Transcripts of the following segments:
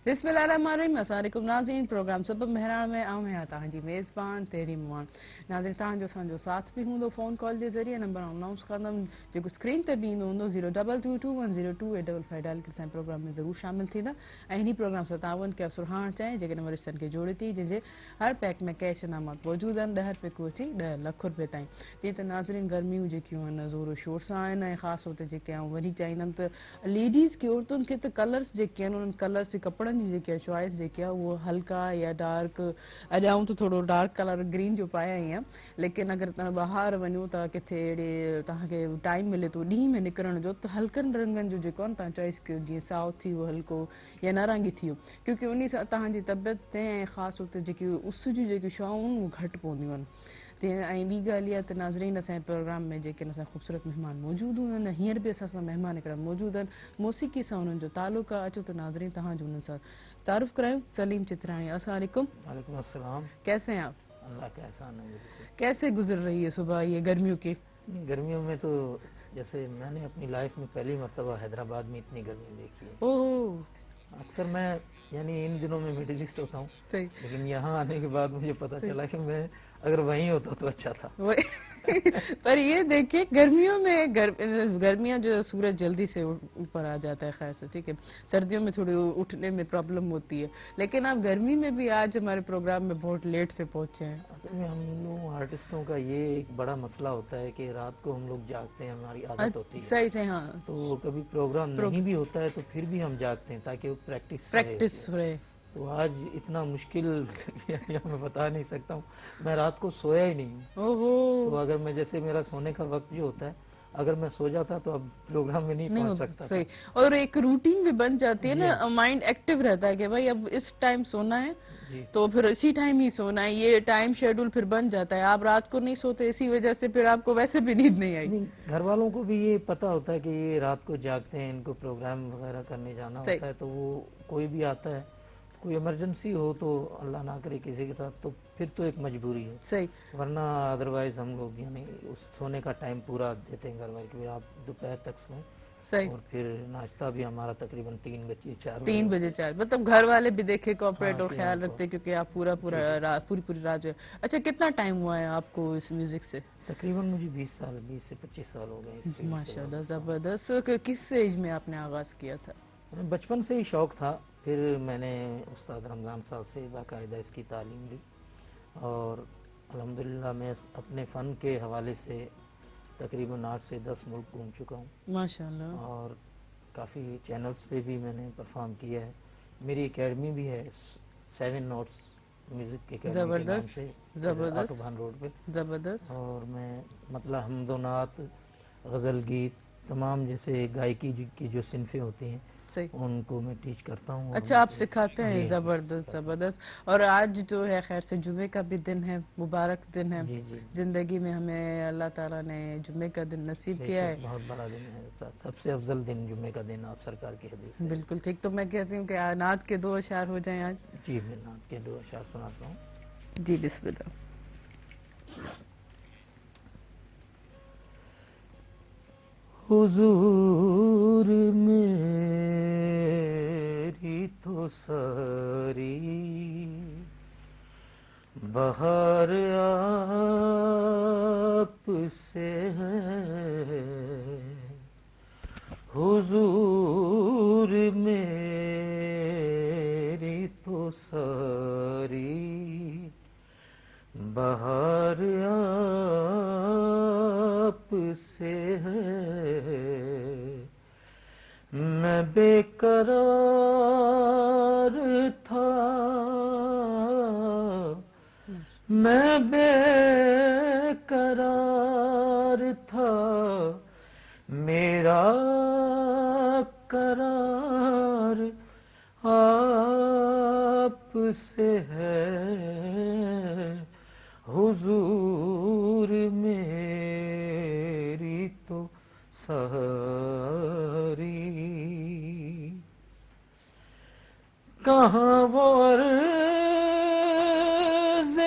بسم اللہ الرحمن الرحیم السلام علیکم ناظرین پروگرام سبب مہران میں آؤں ہیں تاں میزبان تیری موان ناظرین تاں جو سانجو ساتھ بھی ہوں فون کال کے ذریعے نمبر اناؤنس کردم جو اسکرین تے بھی ہوں 0222102855 ڈائل کر پروگرام میں ضرور شامل تھی انہی پروگرام سے تعاون کیا سرحان چاہیں جن نمبر رشتن کے جوڑی تھی جن ہر پیک میں کیش انعامات موجود ہیں 10 روپے کو 10 لکھ روپے تائیں جی تو ناظرین گرمیوں جو زور و شور سے آئیں خاص طور تے وہی چاہیے تو لیڈیز کی عورتوں کے تو کلرس ان کلرس کپڑن کی چوائس وہ ہلکا یا ڈارک اجاؤں تو تھوڑو ڈارک کلر گرین جو پایا ہی ہیں لیکن اگر باہر ونو تا کتنے اڑے تاکہ ٹائم ملے تو ڈی میں نکرن جو تو ہلکن رنگن جو چوائس کयो جی ساؤ تھی وہ ہلکو یا نارنگی تھی کیونکہ انہی سے تاں طبیعت خاص طور تے اس جو شعاؤں وہ گھٹ پوندیوں بی گال یہ ناظرین اصل پروگرام میں خوبصورت مہمان موجود ہوں ہیر بھی اصل مہمان ایک موجود ہیں موسیقی سے ان جو تعلق اچو تو ناظرین تہاں جو ان سے تعارف کرائیں سلیم چترانی السلام علیکم وعلیکم السلام کیسے ہیں آپ اللہ کا احسان ہے بالکل کیسے گزر رہی ہے صبح یہ گرمیوں کی گرمیوں میں تو جیسے میں نے اپنی لائف میں پہلی مرتبہ حیدرآباد میں اتنی گرمی دیکھی ہے اوہ اکثر میں یعنی ان دنوں میں مڈل ایسٹ ہوتا ہوں صحیح لیکن یہاں آنے کے بعد مجھے پتا چلا کہ میں اگر وہیں ہوتا تو اچھا تھا پر یہ دیکھیں گرمیوں میں گرمیاں جو سورج جلدی سے اوپر آ جاتا ہے خیر سے ٹھیک ہے سردیوں میں تھوڑی اٹھنے میں پرابلم ہوتی ہے لیکن آپ گرمی میں بھی آج ہمارے پروگرام میں بہت لیٹ سے پہنچے ہیں اصل میں ہم لوگ آرٹسٹوں کا یہ ایک بڑا مسئلہ ہوتا ہے کہ رات کو ہم لوگ جاگتے ہیں ہماری عادت ہوتی ہے صحیح سے ہاں تو کبھی پروگرام نہیں بھی ہوتا ہے تو پھر بھی ہم جاگتے ہیں تاکہ وہ پریکٹس رہے تو آج اتنا مشکل میں بتا نہیں سکتا ہوں میں رات کو سویا ہی نہیں ہوں تو اگر میں جیسے میرا سونے کا وقت جو ہوتا ہے اگر میں سو جاتا تو اب پروگرام میں نہیں پہنچ سکتا تھا اور ایک روٹین بھی بن جاتی ہے نا مائنڈ ایکٹیو رہتا ہے کہ بھائی اب اس ٹائم سونا ہے تو پھر اسی ٹائم ہی سونا ہے یہ ٹائم شیڈول پھر بن جاتا ہے آپ رات کو نہیں سوتے اسی وجہ سے پھر آپ کو ویسے بھی نیند نہیں آئی گھر والوں کو بھی یہ پتا ہوتا ہے کہ یہ رات کو جاگتے ہیں ان کو پروگرام وغیرہ کرنے جانا ہوتا ہے تو وہ کوئی بھی آتا ہے کوئی ایمرجنسی ہو تو اللہ نہ کرے کسی کے ساتھ تو پھر تو ایک مجبوری ہے صحیح ورنہ ادروائز ہم لوگ یعنی اس سونے کا ٹائم پورا دیتے ہیں گھر والے کہ آپ دوپہر تک سوئیں اور پھر ناشتہ بھی ہمارا تقریباً 3 بجے 4 بجے مطلب گھر والے بھی دیکھے کوآپریٹ اور خیال رکھتے کیونکہ آپ پوری رات جو ہے اچھا کتنا ٹائم ہوا ہے آپ کو اس میوزک سے تقریباً مجھے 20 سے 25 سال ہو گئے اس ماشاءاللہ زبردست کس ایج میں آپ نے آغاز کیا تھا بچپن سے ہی شوق تھا پھر میں نے استاد رمضان صاحب سے باقاعدہ اس کی تعلیم لی اور الحمدللہ میں اپنے فن کے حوالے سے تقریباً 8 سے 10 ملک گھوم چکا ہوں ماشاءاللہ اور کافی چینلز پہ بھی میں نے پرفارم کیا ہے میری اکیڈمی بھی ہے 7 نوٹس میوزک اکیڈمی کے نام سے آٹو بہان روڈ پہ زبردست اور میں مطلب حمد و نعت غزل گیت تمام جیسے گائکی کی جو صنفیں ہوتی ہیں ان کو میں ٹیچ کرتا ہوں اچھا آپ سکھاتے ہیں زبردست اور آج جو ہے خیر سے جمعے کا بھی دن ہے مبارک دن ہے زندگی میں ہمیں اللہ تعالیٰ نے جمعے کا دن نصیب کیا ہے بہت بڑا دن ہے سب سے افضل دن جمعے کا دن آپ سرکار کی حدیث ہے بالکل ٹھیک تو میں کہتی ہوں کہ نعت کے 2 اشعار ہو جائیں آج جی میں نعت کے 2 اشعار سناتا ہوں جی بسم اللہ حضور میری تو ساری بہار آپ سے ہے حضور میری تو ساری بہار آپ سے ہے میں بے قرار تھا میں بے قرار تھا میرا قرار آپ سے ہے حضور میری تو ساری کہاں وہ عرض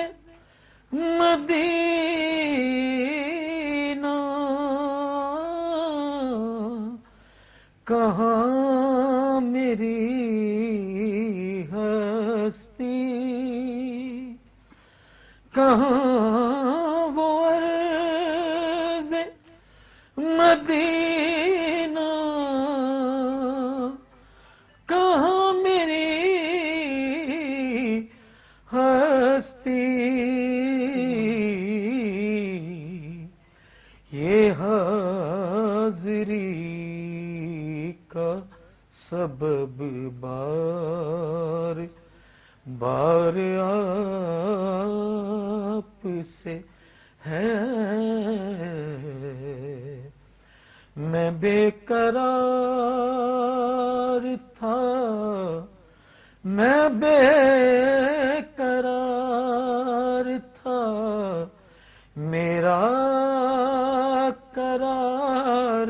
مدینہ کہاں میری अब बार बार आपसे है, मैं बेकरार था, मैं बेकरार था, मेरा करार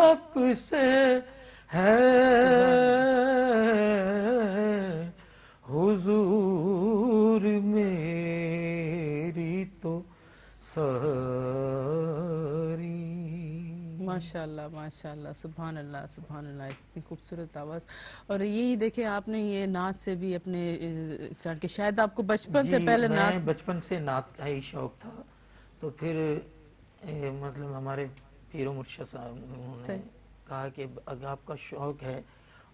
आपसे है, हुजूर मेरी तो सारी। माशाल्लाह माशाल्लाह, सुभान अल्लाह सुभान अल्लाह, इतनी खूबसूरत आवाज़। और यही देखे आपने ये नात से भी अपने स्टार्ट के, शायद आपको बचपन से जी, पहले मैं नात। बचपन से नात का ही शौक था, तो फिर मतलब हमारे पीरो मुर्शिद साहब उन्होंने कहा कि अगर आपका शौक है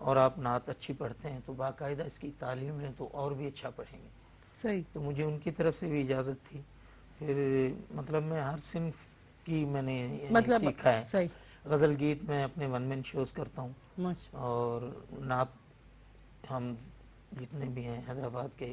और आप नात अच्छी पढ़ते हैं तो बाकायदा इसकी तालीम लें तो और भी अच्छा पढ़ेंगे। सही। तो मुझे उनकी तरफ से भी इजाज़त थी। फिर मतलब मैं हर सिंफ की मैंने मतलब सीखा है। सही। गज़ल गीत मैं अपने वन मैन शोज़ करता हूँ, माशा और नात हम जितने भी हैं हैदराबाद के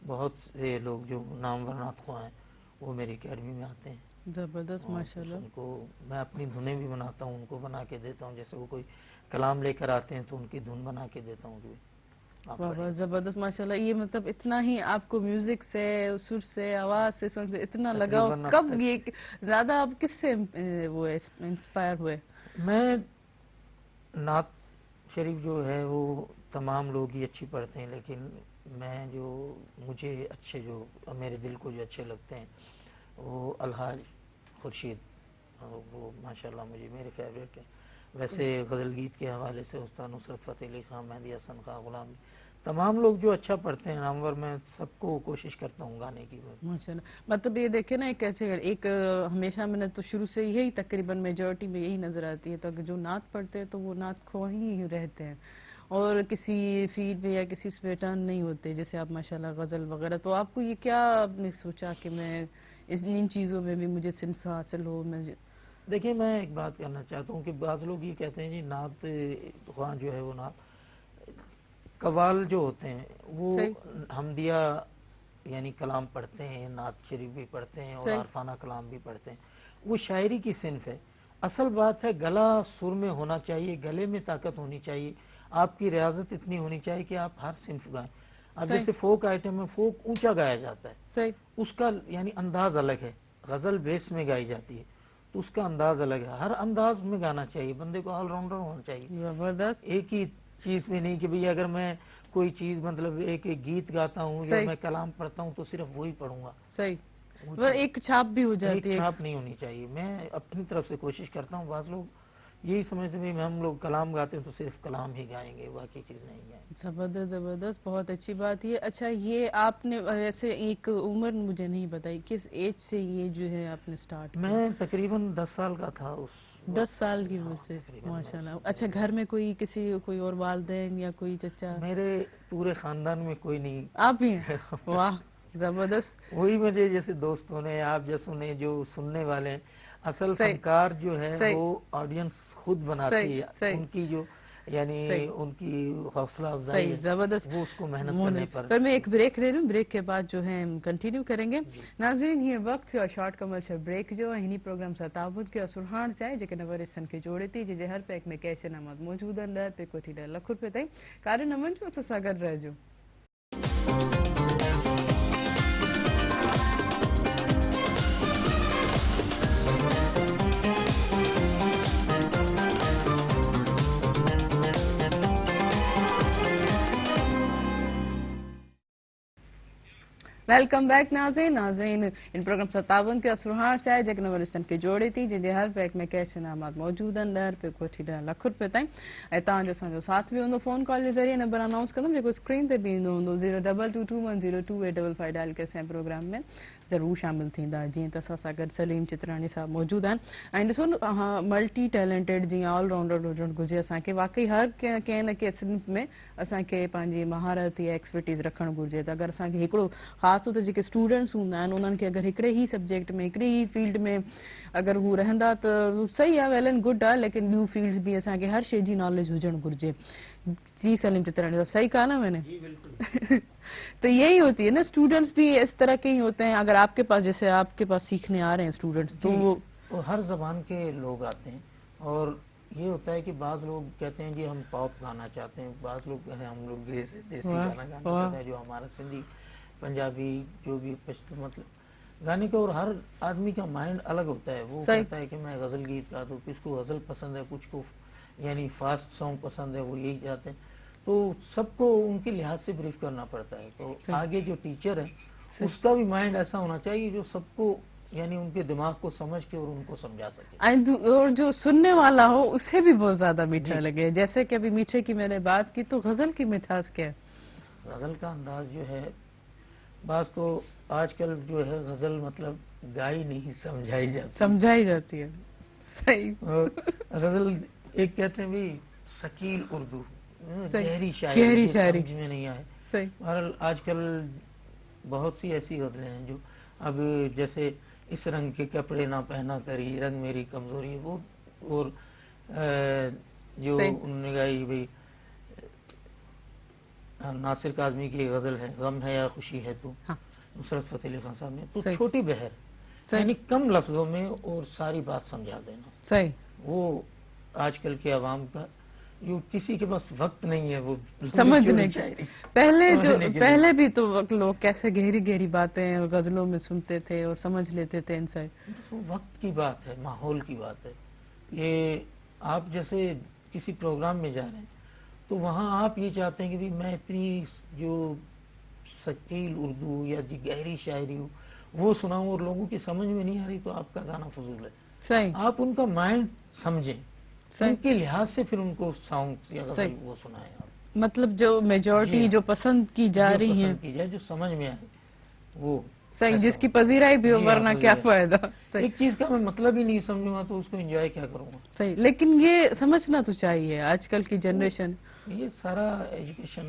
बहुत से लोग जो नामवर नात ख़्वाह हैं वो मेरी अकेडमी में आते हैं। ज़बरदस्त और माशाल्लाह। उनको मैं अपनी धुनें भी बनाता हूँ, उनको बना के देता हूँ। जैसे वो कोई कलाम लेकर आते हैं तो उनकी धुन बना के देता हूँ कि आप वाह वाह, पढ़ें। ज़बरदस्त माशाल्लाह। ये मतलब इतना ही आपको म्यूजिक से, सुर से, आवाज़ से, सॉन्ग से इतना लगाओ, तकरीबन अब कब तक ये ज़्यादा आप किससे वो इंस्पायर हुए? मैं नात शरीफ जो है वो तमाम लोग ही अच्छी पढ़ते हैं, लेकिन मैं जो मुझे अच्छे जो मेरे दिल को जो अच्छे लगते हैं वो अलहाज खुर्शीद, वो माशाल्लाह मुझे मेरे फेवरेट हैं। वैसे गज़ल गीत के हवाले से उस्ताद नुसरत फ़तेह अली खां, मेहदी हसन खां, गुलाम, तमाम लोग जो अच्छा पढ़ते हैं नामवर, मैं सबको कोशिश करता हूँ गाने की। माशाल्लाह। मतलब ये देखे ना, एक ऐसे एक हमेशा मैंने तो शुरू से यही तकरीबन मेजॉरिटी में यही नज़र आती है, तो जो नात पढ़ते हैं तो वो नात ख़्वाह ही रहते हैं और किसी फील्ड में या किसी उसमें टर्न नहीं होते, जैसे आप माशाल्लाह गज़ल वगैरह। तो आपको ये क्या आपने सोचा कि मैं इन चीज़ों में भी मुझे सिन्फ हासिल हो? मैं देखिए, मैं एक बात कहना चाहता हूँ कि बाज़ लोग ये कहते हैं जी नात ख़्वाह जो है वो नात कव्वाल जो होते हैं वो सही हमदिया यानी कलाम पढ़ते हैं, नात शरीफ भी पढ़ते हैं और सही आरफाना कलाम भी पढ़ते हैं, वो शायरी की सिनफ है। असल बात है गला सुर में होना चाहिए, गले में ताकत होनी चाहिए, आपकी रियाजत इतनी होनी चाहिए कि आप हर सिनफ गाएं। अब सही जैसे फोक आइटम में फोक ऊंचा गाया जाता है, सही उसका यानी अंदाज अलग है। गज़ल बेस में गाई जाती है तो उसका अंदाज अलग है। हर अंदाज में गाना चाहिए, बंदे को ऑलराउंडर होना चाहिए, ज़बरदस्त। एक ही चीज़ में नहीं कि भैया अगर मैं कोई चीज़ मतलब एक गीत गाता हूँ या सही मैं कलाम पढ़ता हूँ तो सिर्फ वही पढ़ूंगा, सही, वो वो एक छाप भी हो जाती एक है। छाप नहीं होनी चाहिए। मैं अपनी तरफ से कोशिश करता हूँ। बाज़ लोग यही समझते हैं हम लोग कलाम गाते हैं तो सिर्फ कलाम ही गाएंगे, बाकी चीज़ नहीं गाएंगे। ज़बरदस्त ज़बरदस्त, बहुत अच्छी बात ये। अच्छा, ये आपने वैसे एक उम्र मुझे नहीं बताई, किस एज से ये जो है आपने स्टार्ट किया? मैं तकरीबन 10 साल का था उस 10 वक्त साल से, की हाँ, उम्र से। तकरीबन मैं माशाल्लाह। उसमें अच्छा, घर में कोई और वालिदैन या कोई चचा? मेरे पूरे ख़ानदान में कोई नहीं। आप ही हैं? वाह, ज़बरदस्त। वही मुझे जैसे दोस्तों ने आप जैसों ने जो सुनने वाले हैं, असल सही फनकार जो है सही वो ऑडियंस खुद बनाती सही है, सही उनकी जो यानी सही उनकी हौसला अफजाई सही, है ज़बरदस्त। वो उसको मेहनत मोहन, करने पर। पर मैं एक ब्रेक ले लूँ, ब्रेक के बाद जो है हम कंटिन्यू करेंगे। जी। नाज़रीन, ये वक्त और शॉर्ट कमर्शियल ब्रेक जो हिनी प्रोग्राम सा ताबुत के सुरहान चाहे जेके नवरिस्तन के जोड़े थी जे हर पैक में कैश नमद मौजूद लहर पे कोठी ₹1 लाख ताईं कार्य नमन जो सागर रहजो। वेलकम बैक नाज़रीन इन प्रोग्राम 57 के असुरहान चाहे जेके नवरिस्तन के जोड़े थी जे हर पैक में कैश इनामात मौजूद लहर पे कोठी ₹1 लाख ताईं ऐं तव्हांजो असांजो साथ भी हूंदो। फ़ोन कॉल जे ज़रिए नंबर अनाउंस कंदमि जेको स्क्रीन ते बि ईंदो हूंदो 0222102855 डायल करे असांजे प्रोग्राम में ज़रूरु शामिल थींदा। जीअं त असां सां गॾु सलीम चित्राणी साहब मौजूदु आहिनि ऐं ॾिसो न मल्टी टैलेंटेड जीअं ऑलराउंडर हुजणु घुरिजे असांखे, वाकई हर कंहिं न कंहिं सिंफ में असांखे पंहिंजी महारत या एक्सपर्टीज़ रखणु घुरिजे। त अगरि असांखे हिकिड़ो ख़ासि तौर ते जेके स्टूडेंट्स हूंदा आहिनि उन्हनि खे अगरि हिकिड़े ई सब्जेक्ट में हिकिड़ी ई फील्ड में अगरि हू रहंदा त सही आहे, वेल एंड गुड आहे, लेकिन ॿियूं फील्ड्स बि असांखे हर शइ जी नॉलेज हुजणु घुरिजे। जी सलीम चित्राणी साहब, सही कहा ना मैंने? जी बिल्कुल। तो यही होती है ना, स्टूडेंट्स भी इस तरह के ही होते हैं। अगर आपके पास, जैसे आपके पास सीखने आ रहे हैं स्टूडेंट्स, तो वो हर जबान के लोग आते हैं और ये होता है कि बाज़ लोग कहते हैं कि हम पॉप गाना चाहते हैं, बाज़ लोग कहते हैं हम लोग देसी गाना गाना चाहते हैं, जो हमारा सिंधी पंजाबी जो भी मतलब गाने का। और हर आदमी का माइंड अलग होता है। वो कहता है कि मैं गज़ल गीत गा दूँ, किसको गज़ल पसंद है, कुछ को यानी फास्ट सॉन्ग पसंद है, वो यही चाहते हैं। तो सबको उनके लिहाज से ब्रीफ करना पड़ता है। तो आगे जो टीचर है उसका भी माइंड ऐसा होना चाहिए जो सबको यानी उनके दिमाग को समझ के और उनको समझा सके, और जो सुनने वाला हो उसे भी बहुत ज्यादा मीठा लगे। जैसे कि अभी मीठे की मैंने बात की, तो गजल की मिठास क्या है? गजल का अंदाज जो है, बात तो आजकल जो है गजल मतलब गाई नहीं समझाई जाती है। सही। गजल एक कहते हैं भी शकील उर्दू, गहरी शायरी समझ में नहीं आए। सही। और आजकल बहुत सी ऐसी गजलें हैं जो अब जैसे इस रंग के कपड़े ना पहना करी, रंग मेरी कमजोरी, वो और जो उन्होंने गाई भाई नासिर काज़मी की गजल है, गम है या खुशी है तू, नुसरत फतेह अली खान साहब ने, तो छोटी बहर यानी कम लफ्जों में और सारी बात समझा देना। सही। वो आजकल के अवाम का जो किसी के पास वक्त नहीं है वो समझने चाहिए। पहले भी तो लोग कैसे गहरी गहरी बातें गजलों में सुनते थे और समझ लेते थे इनसे। वो वक्त की बात है, माहौल की बात है। ये आप जैसे किसी प्रोग्राम में जा रहे हैं तो वहाँ आप ये चाहते हैं कि भी मैं इतनी जो शकील उर्दू या जी गहरी शायरी हो वो सुनाऊं और लोगों की समझ में नहीं आ रही तो आपका गाना फजूल है। सही। आप उनका माइंड समझें, उनके लिहाज से फिर उनको सॉन्ग या गजल वो सुनाएं आप। मतलब जो मेजॉरिटी जो पसंद की जा रही है, जो समझ में आए वो सही, जिसकी पजीराई भी हो, वरना क्या फायदा। एक चीज का मैं मतलब ही नहीं समझूंगा तो उसको एंजॉय क्या करूंगा। सही, लेकिन ये समझना तो चाहिए आजकल की जनरेशन। ये सारा एजुकेशन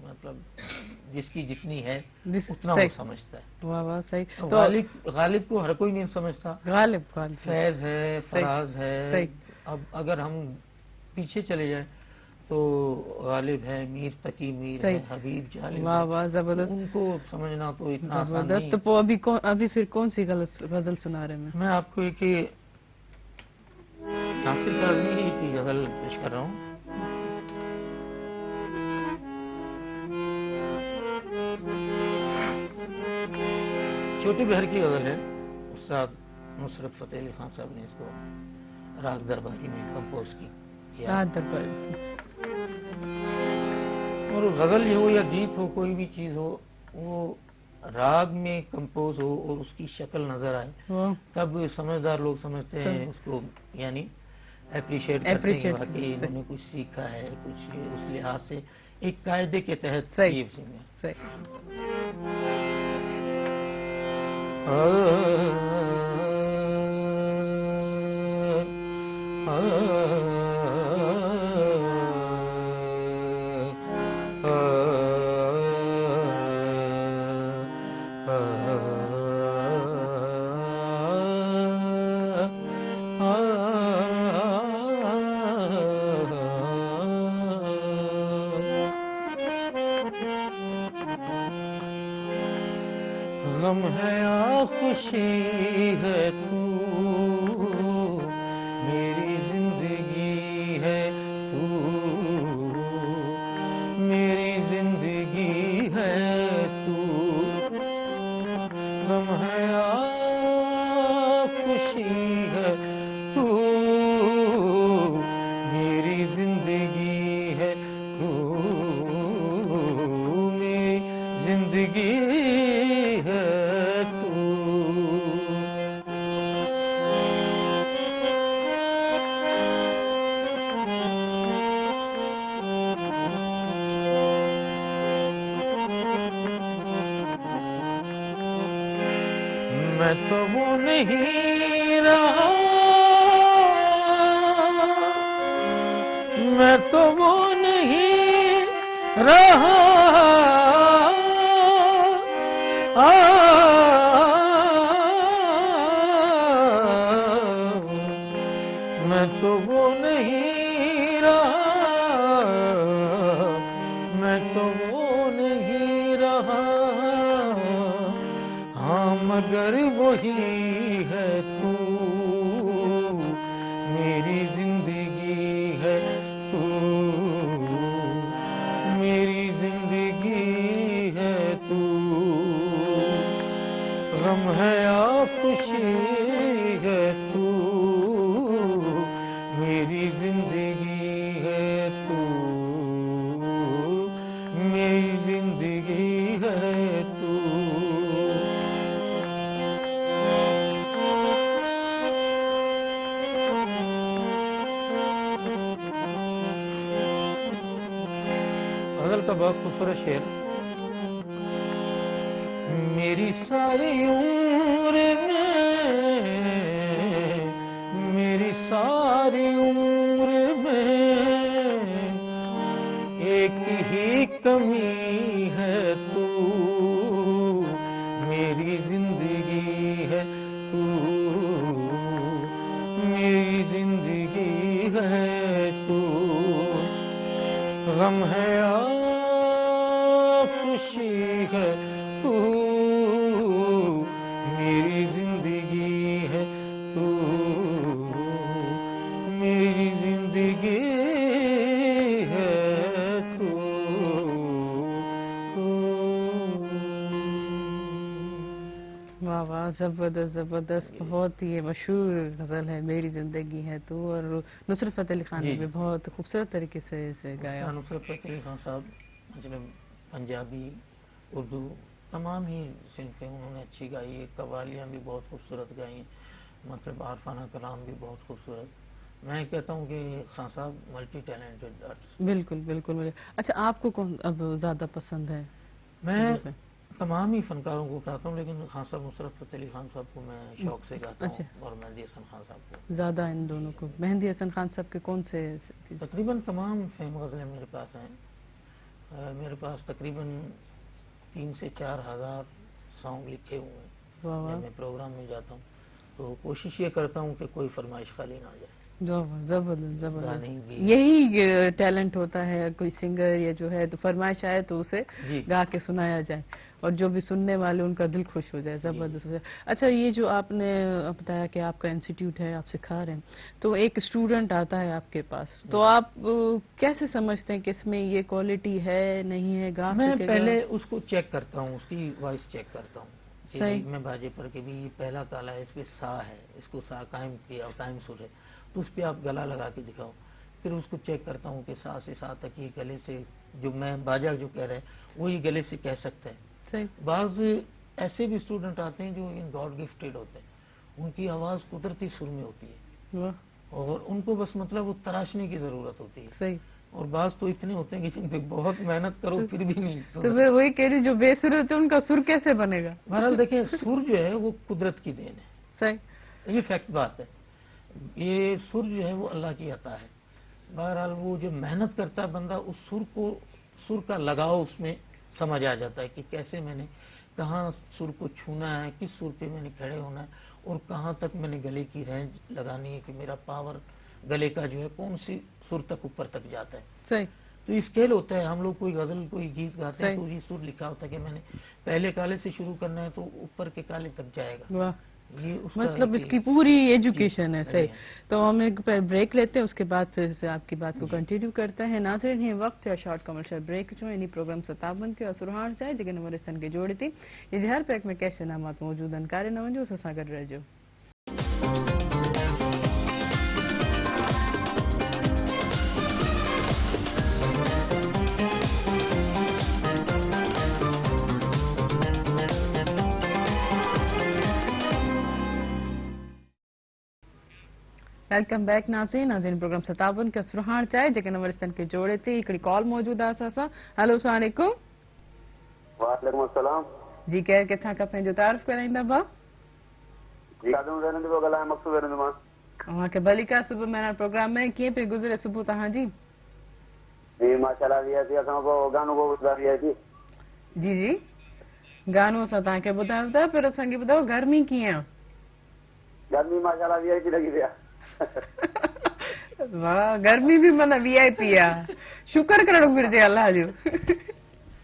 मतलब जिसकी जितनी है उतना वो समझता है। वाह वाह, सही। तो गालिब को हर कोई नहीं समझता। गालिब फैज है, फराज है। अब अगर हम पीछे चले जाएं तो गालिब है, मीर तकी मीर है, हबीब जालिब। वाह वाह, जबरदस्त। उनको समझना तो इतना आसान नहीं। तो अभी फिर कौन सी गजल सुना रहे हैं? मैं आपको एक नासिर काज़मी की गजल पेश कर रहा हूँ। छोटी बहर की गजल है, उस्ताद नुसरत फतेह अली खान साहब ने इसको राग दरबारी में कंपोज की। राग दरबारी। और गजल हो या गीत हो, कोई भी चीज हो, वो राग में कंपोज हो और उसकी शक्ल नजर आए तब समझदार लोग समझते हैं उसको, यानी अप्रिशिएट करते हैं कि इन्होंने कुछ सीखा है, कुछ उस लिहाज से एक कायदे के तहत। सही। गम है या खुशी है तू, मेरी जिंदगी है तू, मेरी जिंदगी है तू। गम है या खुशी है तू, मेरी जिंदगी है तू, मेरी जिंदगी है तू। मैं तो वो नहीं रहा, मैं तो वो नहीं रहा, मैं तो वो नहीं रहा, मैं तो वो नहीं रहा, हाँ मगर वही है तू, मेरी जिंदगी है तू, मेरी जिंदगी है तू, गम है या खुशी है तू, मेरी जिंदगी है तू, मेरी जिंदगी है तू। गजल का बहुत खूबसूरत शेर। मेरी सारी उम्र में, मेरी सारी उम्र में एक ही कमी है तू, मेरी जिंदगी है तू, मेरी जिंदगी है तू, गम है या खुशी है तू, मेरी जिंदगी है तू, मेरी जिंदगी है तू। वाह वाह, जबरदस्त जबरदस्त, बहुत ही मशहूर गजल है मेरी जिंदगी है तू, और नुसरत फतेह अली खान ने भी बहुत खूबसूरत तरीके से इसे गाया। नुसरत फतेह अली खान साहब मतलब पंजाबी, उर्दू तमाम ही सिनफें उन्होंने अच्छी गाई है, कवालियाँ भी बहुत खूबसूरत गाई हैं, मतलब आरफाना कलाम भी बहुत खूबसूरत। मैं कहता हूँ कि खान साहब मल्टी टैलेंटेड आर्टिस्ट। बिल्कुल बिल्कुल। अच्छा, आपको कौन अब ज़्यादा पसंद है? मैं तमाम ही फनकारों को गाता हूँ, लेकिन खान साहब नुसरत फतेह अली खान साहब को मैं शौक से गाता हूँ, और मेहंदी हसन खान साहब को ज़्यादा। इन दोनों को, मेहंदी हसन खान साहब के कौन से? तकरीबन तमाम फेम गज़लें मेरे पास हैं। मेरे पास तकरीबन 3 से 4 हज़ार सॉन्ग लिखे हुए हैं। जब मैं प्रोग्राम में जाता हूँ तो कोशिश ये करता हूँ कि कोई फरमाइश खाली ना जाए। जबरदस्त जबरदस्त, यही टैलेंट होता है। कोई सिंगर या जो है तो फरमाइश आए तो उसे गा के सुनाया जाए, और जो भी सुनने वाले उनका दिल खुश हो जाए। जबरदस्त हो जाए। अच्छा, ये जो आपने बताया कि आपका इंस्टीट्यूट है, आप सिखा रहे हैं, तो एक स्टूडेंट आता है आपके पास, तो आप कैसे समझते हैं कि इसमें ये क्वालिटी है नहीं है, गा मैं सकेगा? पहले उसको चेक करता हूँ, उसकी वॉइस चेक करता हूँ। सही। मैं बाजे पर के भी पहला काला है, इस पे सा है, इसको सा कायम किया, कायम सुर है, तो उस पर आप गला लगा के दिखाओ। फिर उसको चेक करता हूँ कि सा से सा तक ये गले से, जो मैं बाजा जो कह रहे हैं वही गले से कह सकते हैं। सही। बाज ऐसे भी स्टूडेंट आते हैं जो इन गॉड गिफ्टेड होते हैं, उनकी आवाज़ कुदरती सुर में होती है, और उनको बस मतलब वो तराशने की ज़रूरत होती है। सही। और बाज तो इतने होते हैं कि जिन पे बहुत मेहनत करो फिर भी नहीं। तो मैं वही कह रही हूँ, जो बेसुर होते हैं उनका सुर कैसे बनेगा? बहरहाल देखें, सुर जो है वो कुदरत की देन है। सही। ये फैक्ट बात है। ये सुर जो है वो अल्लाह की अता है। बहरहाल वो जो मेहनत करता है बंदा, उस सुर का लगाव उसमें समझ आ जाता है कि कैसे मैंने कहाँ सुर को छूना है, किस सुर पे मैंने खड़े होना है, और कहाँ तक मैंने गले की रेंज लगानी है कि मेरा पावर गले का जो है कौन सी सुर तक ऊपर तक जाता है। सही। तो स्केल होता है। हम लोग कोई गजल कोई गीत गाते हैं तो ये सुर लिखा होता है कि मैंने पहले काले से शुरू करना है तो ऊपर के काले तक जाएगा। वाह, ये मतलब इसकी पूरी एजुकेशन है। सही। तो हम एक ब्रेक लेते हैं, उसके बाद फिर से आपकी बात को कंटिन्यू करते हैं। नाज़रीन, ये वक्त है शॉर्ट कमर्शियल ब्रेक जो इन्हीं प्रोग्राम 57 के असुरहान चाहे जगह नंबरस्तन के जोड़ी थी। ये हर पैक में कैसे नामात मौजूद अनकारे नवंजो उसे सागर रह जो। वेलकम बैक नाज़रीन प्रोग्राम 57 के असुरहान चाहे जगह नंबरस्तन के जोड़े थी। हिकड़ी कॉल मौजूद आहे असां सां। हेलो, अस्सलाम वालेकुम। वालेकुम अस्सलाम। जी, केर किथां खां पंहिंजो तारुफ़ कराईंदा भाउ? जी आदम वेरंद को गला मकसूद वेरंद मां वहाँ के भलिका सुबह मेरा प्रोग्राम में किए पे गुजरे सुबह तहाँ जी जी माशाल्लाह दिया थी असां को गानो को ॿुधाई थी जी जी गानो सा तव्हांखे ॿुधायो था पर असांखे ॿुधायो गर्मी कीअं आहे गर्मी माशाल्लाह दिया थी लगी पिया वाह गर्मी भी माना वीआईपी आहे शुक्र करणु घुरिजे अल्लाह जो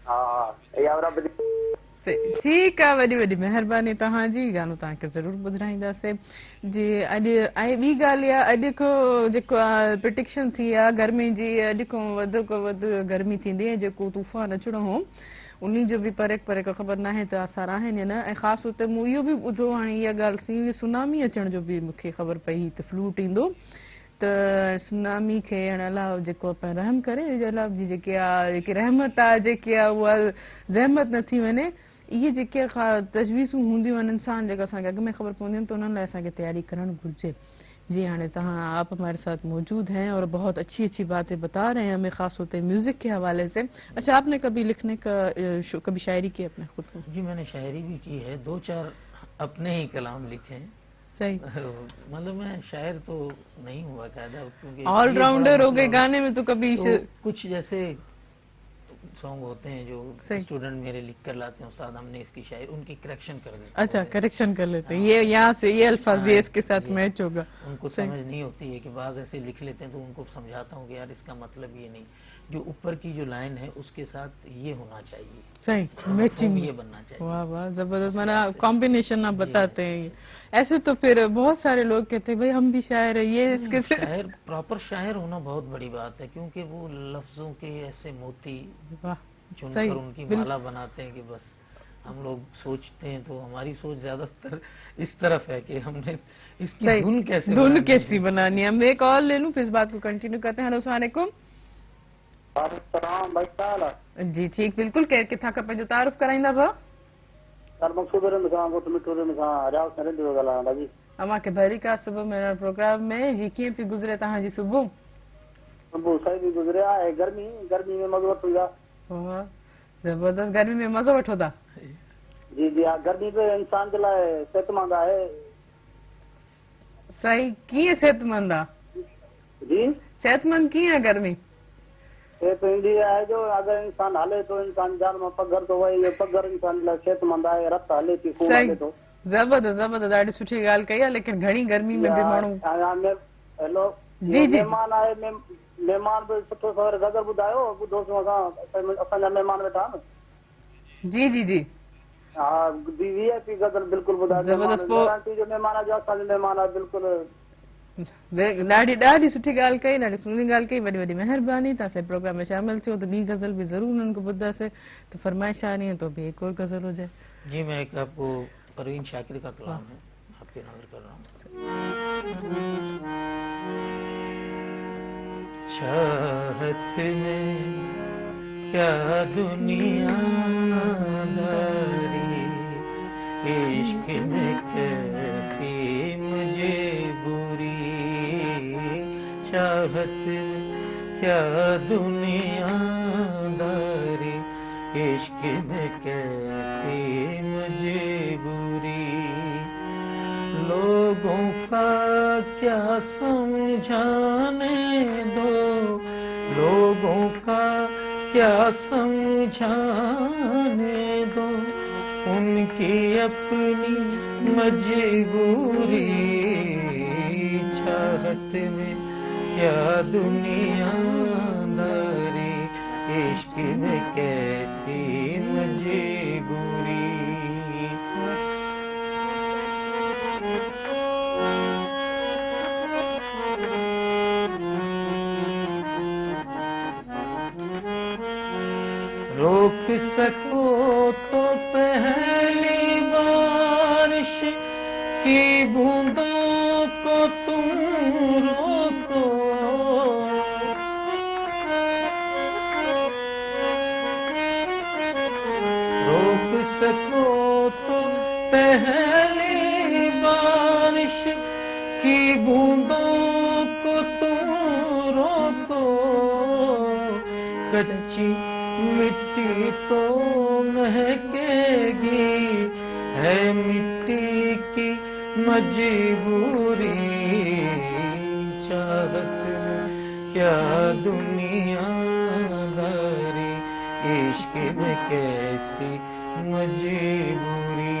हाँ या रब दी ठीकु आहे वॾी वॾी महिरबानी तव्हांजी गानो तव्हांखे ज़रूरु ॿुधाईंदासीं जी अॼु ऐं ॿी ॻाल्हि आहे अॼु खां जेको आहे प्रिडिक्शन थी आहे गर्मी जी अॼु खां वधि खां वधि गर्मी थींदी ऐं जेको तूफ़ान अचिणो हो उन्ही जो बि परे परे का ख़बर नाहे त आसार आहिनि या न ऐं ख़ासि तौर ते मूं इहो बि ॿुधो हाणे इहा ॻाल्हि सुनामी अचण जो बि मूंखे ख़बर पई त फ्लूट ईंदो त सुनामी खे हाणे अलाह जेको पिया रहम करे अलाह जी जेकी आहे जेकी रहमत आहे जेकी आहे उहा ज़हमत न थी वञे इहे जेके तजवीज़ूं हूंदियूं आहिनि इंसान जेका असांखे अॻु में ख़बर पवंदियूं आहिनि त उन्हनि लाइ असांखे तैयारी करणु घुरिजे जी हाँ आप हमारे साथ मौजूद हैं और बहुत अच्छी अच्छी बातें बता रहे हैं हमें खास होते म्यूजिक के हवाले से अच्छा आपने कभी लिखने का कभी शायरी की अपने खुद को जी मैंने शायरी भी की है 2-4 अपने ही कलाम लिखे हैं सही मतलब मैं शायर तो नहीं हुआ कायदा क्योंकि ऑलराउंडर हो गए गाने में तो कभी तो कुछ जैसे सॉन्ग होते हैं जो स्टूडेंट मेरे लिख कर लाते हैं उस्ताद हमने इसकी शायरी उनकी करेक्शन कर देते हैं अच्छा करेक्शन कर लेते हैं ये यहाँ से ये अल्फाज ये इसके साथ मैच होगा उनको समझ नहीं होती है कि बाज ऐसे लिख लेते हैं तो उनको समझाता हूँ कि यार इसका मतलब ये नहीं जो ऊपर की जो लाइन है उसके साथ ये होना चाहिए सही मैचिंग ये बनना चाहिए वाह वाह जबरदस्त माना कॉम्बिनेशन आप बताते हैं ऐसे तो फिर बहुत सारे लोग कहते हैं भाई हम भी शायर है ये इसके शायर प्रॉपर शायर होना बहुत बड़ी बात है क्योंकि वो लफ्जों के ऐसे मोती चुनकर उनकी माला बनाते हैं कि बस हम लोग सोचते हैं तो हमारी सोच ज्यादातर इस तरफ है कि हमने इसकी धुन कैसी बनानी है हम एक और ले लूं फिर इस बात को कंटिन्यू करते हैं हेलो अस्सलाम वालेकुम जी ठीक बिल्कुल केर किथा का पंहिंजो तारुफ कराईंदा भा सर मकसूद मिसां गोट मिठो मिसां रियाज करे दियो गला बाजी अमा के भरी का सुबह मेरा प्रोग्राम में जी कीअं पई गुज़रे तव्हां जी सुबह सुबह सही भी गुज़रिया है गर्मी में मज़ो वठो था वाह जबरदस्त गर्मी में मज़ो वठो था जी जी गर्मी पे इंसान के लाइ सेहतमंद है सही कीअं सेहतमंद आहे जी सेहतमंद कीअं आहे गर्मी ये तो इंडिया है जो अगर इंसान हले तो इंसान जान में पगर तो वही ये पगर इंसान लाइ सेहतमंद है रत हले थी खून हले तो जबरदस्त जबरदस्त ॾाढी सुठी ॻाल्हि कई आहे लेकिन घणी गर्मी में बि माण्हू हेलो जी जी मेहमान आए मेहमान भी सुठो सवेर गज़ल ॿुधायो ॿुधोसीं असांजा मेहमान वेठा आहिनि जी जी जी हाँ वीआईपी गज़ल बिल्कुलु ॿुधायो जबरदस्त गारंटी जो मेहमान आहे जो असांजो मेहमान आहे बिल्कुलु ॾाढी ॾाढी सुठी ॻाल्हि कई ॾाढी सुहिणी ॻाल्हि कई वॾी वॾी महिरबानी तव्हां असांजे प्रोग्राम में शामिल थियो त ॿी गज़ल बि ज़रूरु उन्हनि को ॿुधासीं तो फरमाइश आ रही है तो भी एक और गज़ल हो जाए जी मैं एक आपको परवीन शाकिर का कलाम है आपके नज़र कर रहा हूँ चाहत में क्या दुनिया दारी इश्क में कैसी मुझे बुरी चाहत में क्या दुनिया दारी इश्क में कैसी मुझे बुरी लोगों का क्या समझाने दो लोगों का क्या समझाने दो उनकी अपनी मजबूरी चाहत में क्या दुनिया दारी इश्क में कैसी मजबूरी रोक सको तो पहली बारिश की बूंदों को तुम रोको रोक सको तो पहली बारिश की बूंदों को तुम रोको कच्ची मिट्टी तो महकेगी है मिट्टी की مجبوری چاہت میں کیا دنیا داری عشق میں کیسی مجبوری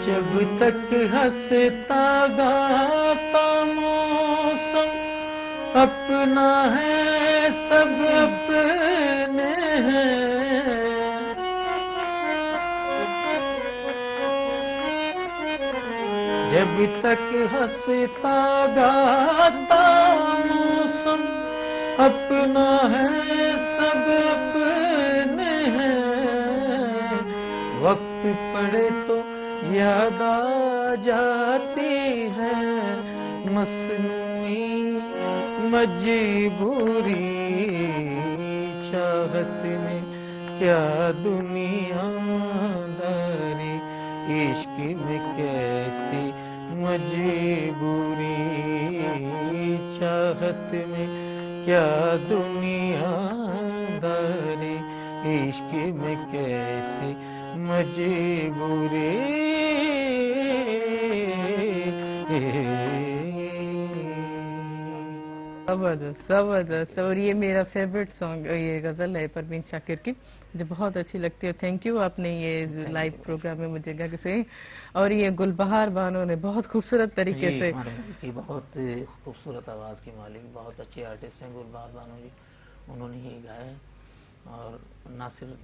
جب تک ہنستا گاتا موسم اپنا ہے سب اپنے ہیں جب تک ہنستا گاتا موسم اپنا ہے سب اپنے ہیں وقت پڑے تو یاد آ جاتی ہے مصنوعی مجبوری چاہت میں کیا دنیا داری عشق میں کیسی مجبوری چاہت میں کیا دنیا داری عشق میں کیسی مجبوری زبردست زبردست. اور یہ میرا فیوریٹ سانگ یہ غزل ہے پروین شاکر کی جو بہت اچھی لگتی ہے. تھینک یو آپ نے یہ لائیو پروگرام میں مجھے گا سے. اور یہ گلبہار بانو نے بہت خوبصورت طریقے سے کی بہت خوبصورت آواز کی مالک بہت اچھے آرٹسٹ ہیں گلبہار بانو جی انہوں نے ہی گایا ہے اور نہ صرف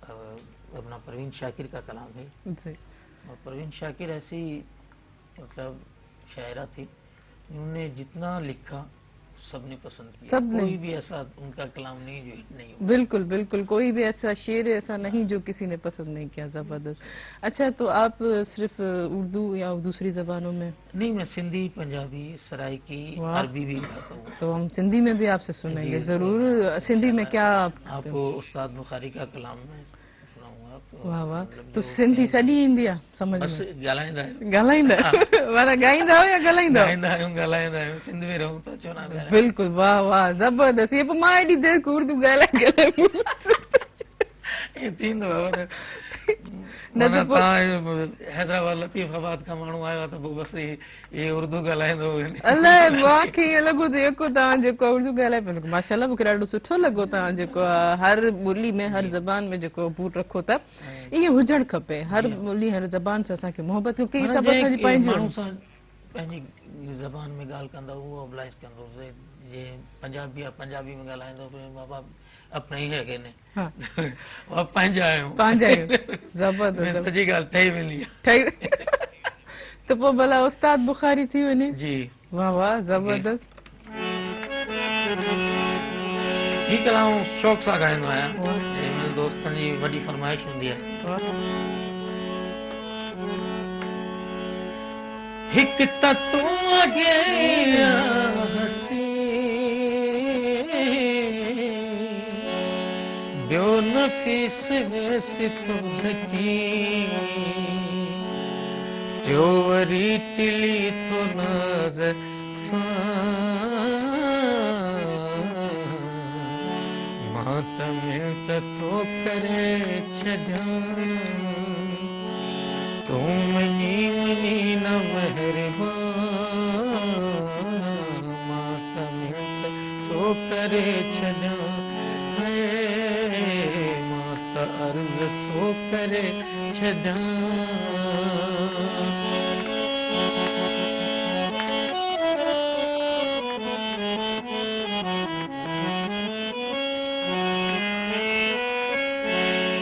اپنا پروین شاکر کا کلام ہے جی. اور پروین شاکر ایسی مطلب شاعرہ تھی انہوں نے جتنا لکھا سب نے پسند کیا سب نے کوئی بھی ایسا ان کا کلام نہیں جو ہٹ نہیں ہوا. بالکل بالکل کوئی بھی ایسا شعر ایسا نہیں جو کسی نے پسند نہیں کیا. زبردست. اچھا تو آپ صرف اردو یا دوسری زبانوں میں نہیں میں سندھی پنجابی سرائکی عربی بھی گاتا ہوں. تو ہم سندھی میں بھی آپ سے سنیں گے ضرور. سندھی میں کیا آپ کو استاد بخاری کا کلام میں سناؤں گا. واہ واہ. تو سندھی سॼी ईंदी आहे सम्झ بس में ॻाल्हाईंदा आहियूं ॻाल्हाईंदा माना ॻाईंदा आहियो या ॻाल्हाईंदा ॻाल्हाईंदा आहियूं सिंध में रहूं था छो न ॻाल्हायूं. बिल्कुलु वाह वाह ज़बरदस्त. ये पोइ मां एॾी देरि खां उर्दू ॻाल्हाए ईअं थींदो आहे माना तव्हां हैदराबाद लतीफ़ आबाद खां माण्हू आयो आहे त पोइ बसि इहे उर्दू ॻाल्हाईंदो. अलाए मूंखे ईअं लॻो त जेको तव्हां जेको उर्दू ॻाल्हाए पियो माशाल्लाह मूंखे ॾाढो सुठो लॻो. तव्हां जेको हर ॿोली में हर ज़बान में जेको बूट रखो था ईअं हुजणु खपे. हर ॿोली हर ज़बान सां असांखे मोहबत क्योंकि इहे सभु असांजी पंहिंजी माण्हू सां पंहिंजी ज़बान में ॻाल्हि कंदा उहो ऑब्लाइज कंदो. जीअं पंजाबी आहे पंजाबी में ॻाल्हाईंदो बाबा अपने ही है ने पंहिंजा आहियूं पंहिंजा आहियूं. ज़बरदस्त. सॼी ॻाल्हि ठही वेंदी ठही त पोइ भला उस्ताद बुखारी थी वञे. जी वाह वाह ज़बरदस्त. ही कलाम शौक़ सां ॻाईंदो आहियां. मुंहिंजे दोस्तनि जी वॾी फरमाइश हूंदी आहे. हिकु त तूं अॻे हसी ॿियो नफ़ीस वेसी थो ढकी जो वरी टिली थो नज़र सां मां त मिंट थो करे छॾियां तूं मञी मञी न महिरबान मां त मिंट थो करे छॾियां मां त अर्ज़ थो करे छॾियां.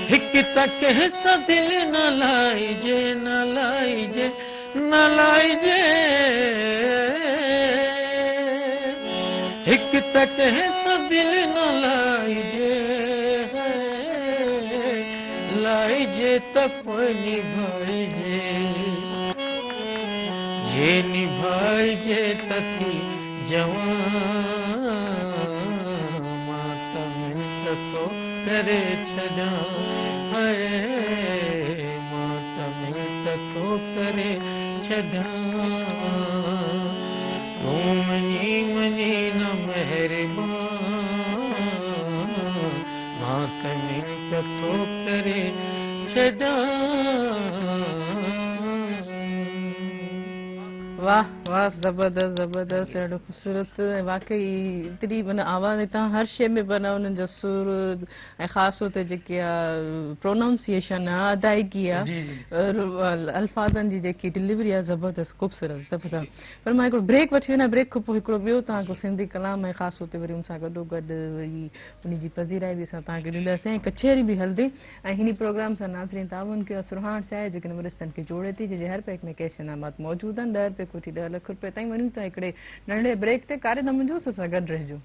हिकु त कंहिं सां दिलि न लाइजे न लाइजे न लाइजे हिकु त कंहिं सां दिलि न लाइजे लाइजे त पोइ निभाइजे जे निभाइजे त थी जवान मां त मिंट थो करे छॾियां मां त मिंट थो करे छॾियां तूं मञी मञी न नथो करे छॾां। वाह वाह, ज़बरदस्त ज़बरदस्त, ॾाढो ख़ूबसूरत। वाकई एतिरी माना आवाज़ हितां हर शइ में माना उन्हनि जो सुर ऐं ख़ासि तौर ते जेकी आहे प्रोनाउंसिएशन आहे, अदायगी आहे, अल्फाज़नि जी जेकी डिलीवरी आहे, ज़बरदस्त ख़ूबसूरत ज़बरदस्त। पर मां हिकिड़ो ब्रेक वठी वञा, ब्रेक खां पोइ हिकिड़ो ॿियो तव्हांखो सिंधी कलाम ऐं ख़ासि तौर ते वरी हुन सां गॾोगॾु वरी उन जी पज़ीराई बि असां तव्हांखे ॾींदासीं ऐं कचहरी बि हलंदी। ऐं हिन प्रोग्राम सां नाज़रीन ताउन कयो सुरहाण चाहे जेके वरिष्ठनि खे जोड़े थी, जंहिंजे हर पैक में कैश इनामात मौजूदु आहिनि। 10 रुपए कोठी 10 लाख रुपए ताईं। वञूं था हिकिड़े नंढे ब्रेक ते, कारे न मुंहिंजो सां गॾु रहिजो।